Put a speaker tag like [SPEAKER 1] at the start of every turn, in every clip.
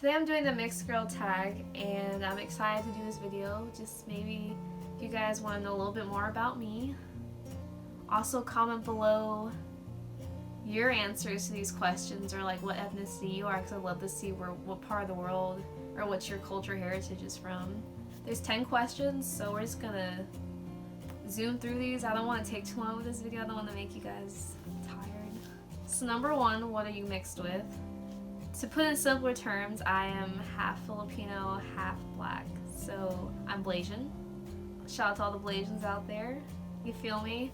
[SPEAKER 1] Today I'm doing the mixed girl tag, and I'm excited to do this video. Just maybe if you guys want to know a little bit more about me. Also comment below your answers to these questions, or like what ethnicity you are, because I'd love to see what part of the world or what your culture heritage is from. There's 10 questions, so we're just gonna zoom through these. I don't want to take too long with this video. I don't want to make you guys tired. So number 1, what are you mixed with? To put in simpler terms, I am half Filipino, half black. So I'm Blasian. Shout out to all the Blasians out there. You feel me?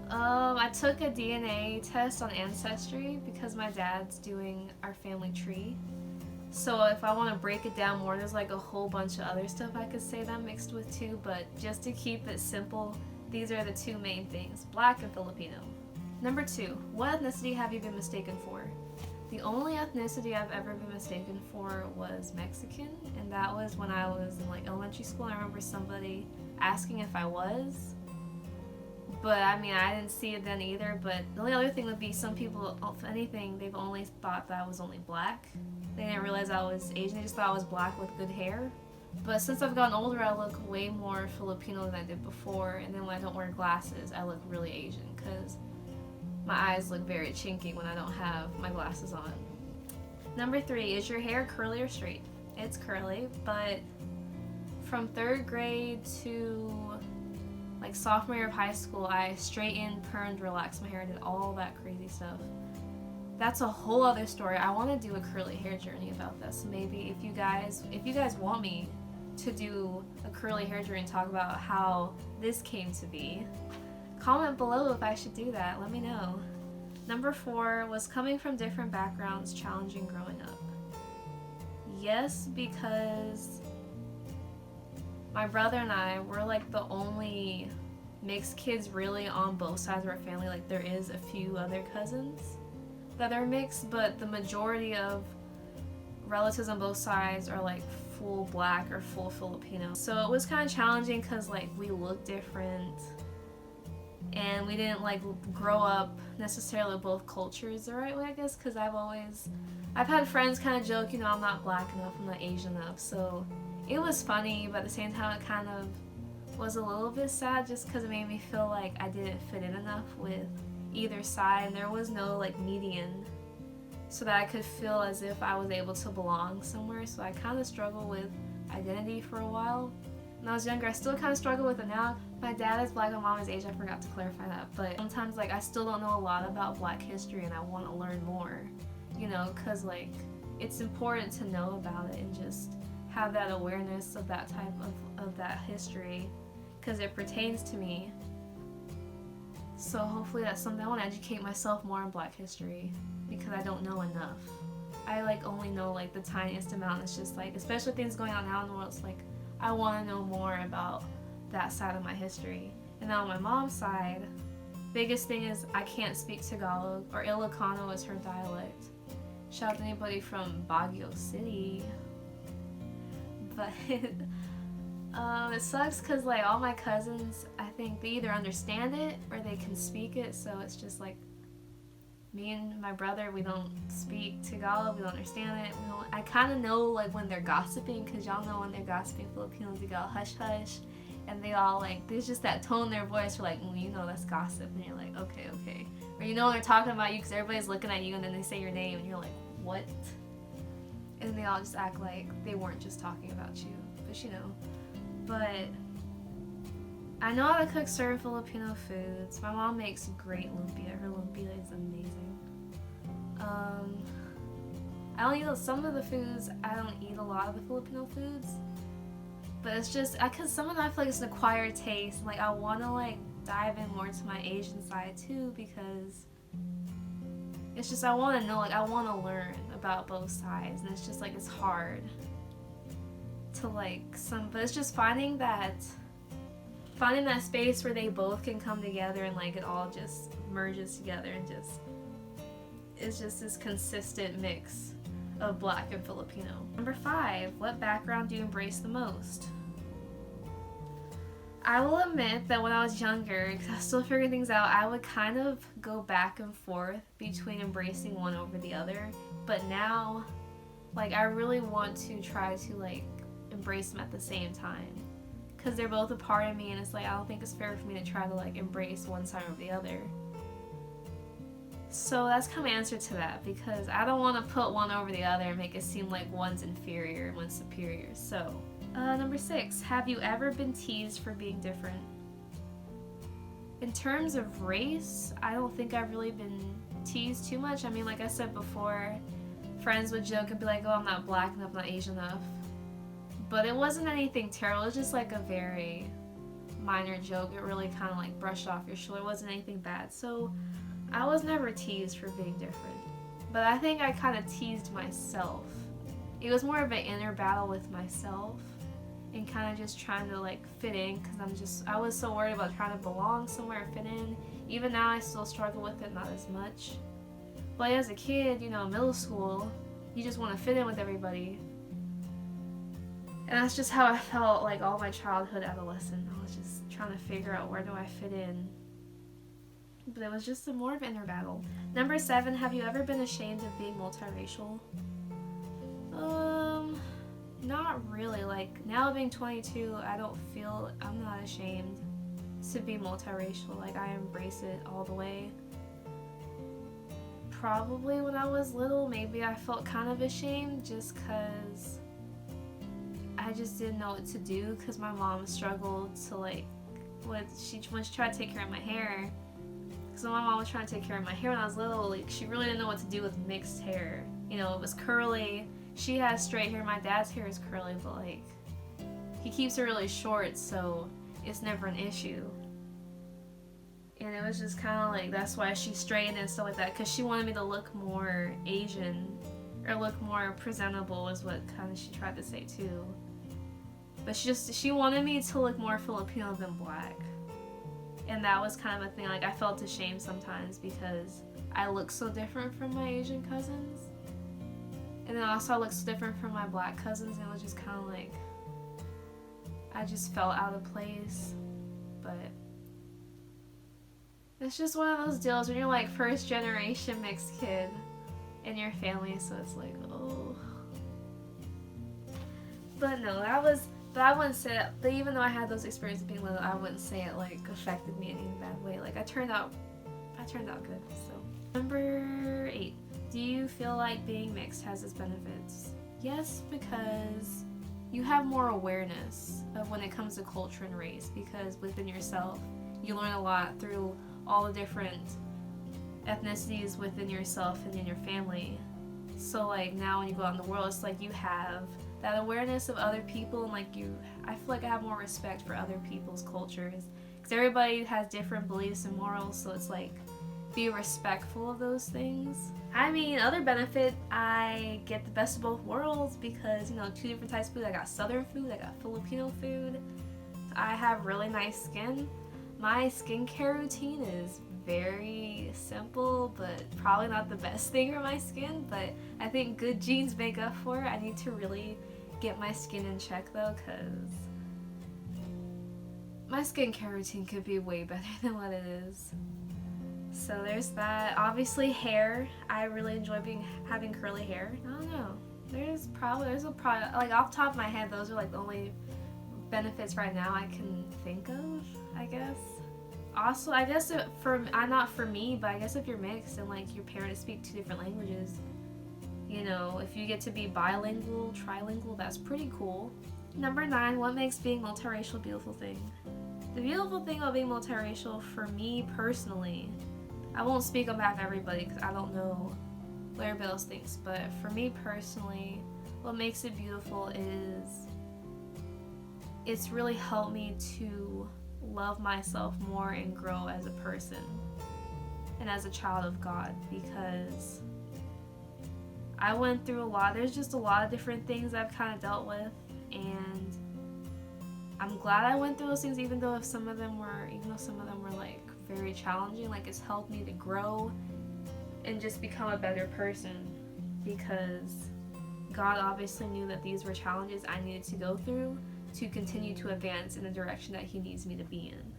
[SPEAKER 1] I took a DNA test on Ancestry because my dad's doing our family tree. So if I want to break it down more, there's like a whole bunch of other stuff I could say that I'm mixed with too, but just to keep it simple, these are the 2 main things, black and Filipino. Number 2, what ethnicity have you been mistaken for? The only ethnicity I've ever been mistaken for was Mexican, and that was when I was in like elementary school. I remember somebody asking if I was, but I mean, I didn't see it then either. But the only other thing would be some people, if anything, they've only thought that I was only black. They didn't realize I was Asian, they just thought I was black with good hair. But since I've gotten older, I look way more Filipino than I did before, and then when I don't wear glasses, I look really Asian, because my eyes look very chinky when I don't have my glasses on. Number 3, is your hair curly or straight? It's curly, but from 3rd grade to like sophomore year of high school, I straightened, permed, relaxed my hair, did all that crazy stuff. That's a whole other story. I want to do a curly hair journey about this. Maybe if you guys want me to do a curly hair journey and talk about how this came to be, comment below if I should do that. Let me know. Number 4, was coming from different backgrounds challenging growing up? Yes, because my brother and I were like the only mixed kids really on both sides of our family. Like there is a few other cousins that are mixed, but the majority of relatives on both sides are like full black or full Filipino. So it was kind of challenging because like we look different, and we didn't like grow up necessarily with both cultures the right way, I guess, because I've had friends kind of joke, you know, I'm not black enough, I'm not Asian enough. So it was funny, but at the same time it kind of was a little bit sad just because it made me feel like I didn't fit in enough with either side, and there was no like median so that I could feel as if I was able to belong somewhere. So I kind of struggled with identity for a while. When I was younger, I still kind of struggle with it now. My dad is black, my mom is Asian, I forgot to clarify that, but sometimes like I still don't know a lot about black history and I want to learn more, you know, because like it's important to know about it and just have that awareness of that type of that history because it pertains to me. So hopefully that's something I want to educate myself more on black history because I don't know enough. I like only know like the tiniest amount. It's just like, especially things going on now in the world, it's like I want to know more about that side of my history. And now on my mom's side, biggest thing is I can't speak Tagalog, or Ilocano is her dialect. Shout out to anybody from Baguio City. But it sucks because like all my cousins, I think they either understand it or they can speak it, so it's just like me and my brother, we don't speak Tagalog, we don't understand it. I kind of know like when they're gossiping, because y'all know when they're gossiping Filipinos, they go hush hush, and they all like, there's just that tone in their voice, you're like, well, you know that's gossip, and you're like, okay. Or you know when they're talking about you because everybody's looking at you and then they say your name and you're like, what? And they all just act like they weren't just talking about you, but you know. But I know how to cook certain Filipino foods. My mom makes great lumpia. Her lumpia is amazing. I don't eat some of the foods. I don't eat a lot of the Filipino foods, but it's just because some of them I feel like it's an acquired taste. Like I want to like dive in more to my Asian side too, because it's just I want to know, like I want to learn about both sides, and it's just like it's hard to like but it's just finding that space where they both can come together and like it all just merges together and just it's just this consistent mix of black and Filipino. Number 5, what background do you embrace the most? I will admit that when I was younger, because I was still figuring things out, I would kind of go back and forth between embracing one over the other. But now, Like, I really want to try to, like, embrace them at the same time. Because they're both a part of me, and it's like, I don't think it's fair for me to try to, like, embrace one side over the other. So that's kind of my answer to that, because I don't want to put one over the other and make it seem like one's inferior and one's superior. So, number 6, have you ever been teased for being different? In terms of race, I don't think I've really been teased too much. I mean, like I said before, friends would joke and be like, oh, I'm not black enough, I'm not Asian enough. But it wasn't anything terrible. It was just like a very minor joke. It really kind of like brushed off your shoulder. It wasn't anything bad. So I was never teased for being different. But I think I kind of teased myself. It was more of an inner battle with myself and kind of just trying to like fit in, because I was so worried about trying to belong somewhere and fit in. Even now I still struggle with it, not as much. But as a kid, you know, middle school, you just want to fit in with everybody. And that's just how I felt like all my childhood, adolescent. I was just trying to figure out where do I fit in. But it was just more of an inner battle. Number 7, have you ever been ashamed of being multiracial? Not really. Like, now being 22, I'm not ashamed to be multiracial. Like, I embrace it all the way. Probably when I was little, maybe I felt kind of ashamed just because I just didn't know what to do, because my mom struggled to like, when she tried to take care of my hair. So my mom was trying to take care of my hair when I was little. Like, she really didn't know what to do with mixed hair. You know, it was curly. She has straight hair. My dad's hair is curly, but like, he keeps it really short, so it's never an issue. And it was just kind of like, that's why she straightened and stuff like that, because she wanted me to look more Asian, or look more presentable, is what kind of she tried to say too. But she wanted me to look more Filipino than black. And that was kind of a thing, like, I felt ashamed sometimes because I look so different from my Asian cousins. And then also I look so different from my black cousins, and it was just kind of like, I just felt out of place. But it's just one of those deals when you're like first generation mixed kid in your family, so it's like, oh. But no, but I wouldn't say that, but even though I had those experiences being little, I wouldn't say it like affected me in any bad way. Like, I turned out good. So, number 8, do you feel like being mixed has its benefits? Yes, because you have more awareness of when it comes to culture and race, because within yourself, you learn a lot through all the different ethnicities within yourself and in your family. So like, now when you go out in the world, it's like you have that awareness of other people, and like I feel like I have more respect for other people's cultures, because everybody has different beliefs and morals, so it's like, be respectful of those things. I mean, other benefit, I get the best of both worlds, because, you know, 2 different types of food. I got Southern food, I got Filipino food. I have really nice skin. My skincare routine is very simple, but probably not the best thing for my skin, but I think good genes make up for it. I need to really get my skin in check though, because my skincare routine could be way better than what it is. So there's that. Obviously hair. I really enjoy having curly hair. I don't know. There's a product, like off the top of my head, those are like the only benefits right now I can think of, I guess. Also, I guess not for me, but I guess if you're mixed and like your parents speak 2 different languages, you know, if you get to be bilingual, trilingual, that's pretty cool. Number 9, what makes being multiracial a beautiful thing? The beautiful thing about being multiracial, for me personally, I won't speak on behalf of everybody because I don't know what everybody else thinks, but for me personally, what makes it beautiful is it's really helped me to love myself more and grow as a person and as a child of God, because I went through there's just a lot of different things I've kind of dealt with, and I'm glad I went through those things, even though some of them were like very challenging. Like, it's helped me to grow and just become a better person, because God obviously knew that these were challenges I needed to go through to continue to advance in the direction that He needs me to be in.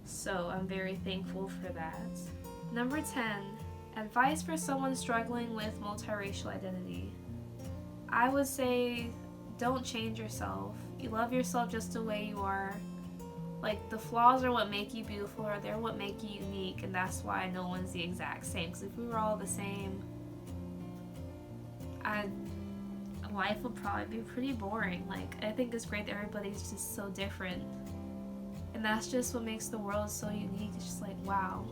[SPEAKER 1] So I'm very thankful for that. Number 10, advice for someone struggling with multiracial identity. I would say don't change yourself. You love yourself just the way you are. Like, the flaws are what make you beautiful, or they're what make you unique, and that's why no one's the exact same. Because if we were all the same, life would probably be pretty boring. Like, I think it's great that everybody's just so different. And that's just what makes the world so unique. It's just like, wow.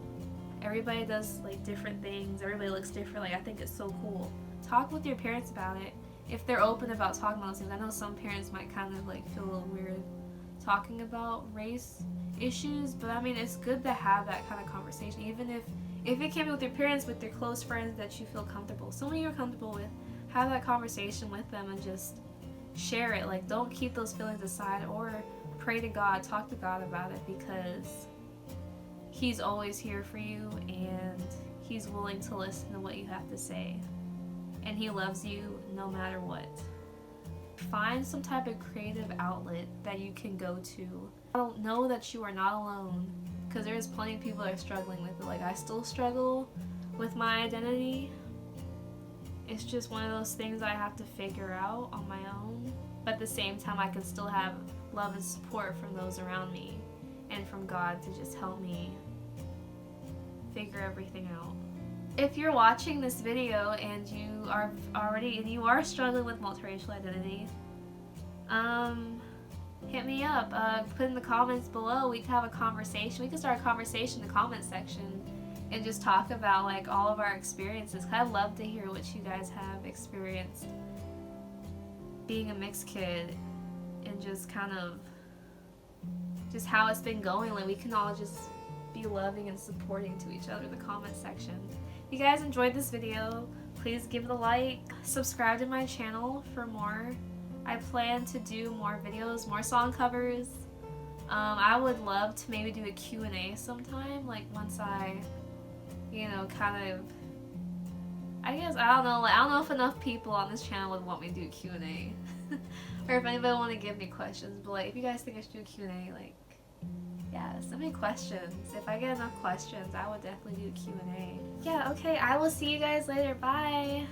[SPEAKER 1] Everybody does, like, different things. Everybody looks different. Like, I think it's so cool. Talk with your parents about it. If they're open about talking about those things. I know some parents might kind of, like, feel a little weird talking about race issues, but I mean, it's good to have that kind of conversation, even if it can't be with your parents, with your close friends that you feel comfortable, someone you're comfortable with. Have that conversation with them and just share it. Like, don't keep those feelings aside, or pray to God, talk to God about it, because He's always here for you, and He's willing to listen to what you have to say, and He loves you no matter what. Find some type of creative outlet that you can go to. Know that you are not alone, because there's plenty of people that are struggling with it. Like, I still struggle with my identity. It's just one of those things I have to figure out on my own. But at the same time, I can still have love and support from those around me, and from God to just help me figure everything out. If you're watching this video and you are struggling with multiracial identity, hit me up. Put in the comments below. We can have a conversation. We can start a conversation in the comment section and just talk about, like, all of our experiences. I'd love to hear what you guys have experienced being a mixed kid, and just kind of just how it's been going. Like, we can all just be loving and supporting to each other in the comment section. If you guys enjoyed this video, please give it a like, subscribe to my channel for more. I plan to do more videos, more song covers. I would love to maybe do a Q&A sometime, like, once I, kind of, I don't know if enough people on this channel would want me to do a Q&A. Or if anybody want to give me questions, but, like, if you guys think I should do a Q&A, like, yeah, send me questions. If I get enough questions, I would definitely do a Q&A. Yeah, okay, I will see you guys later. Bye!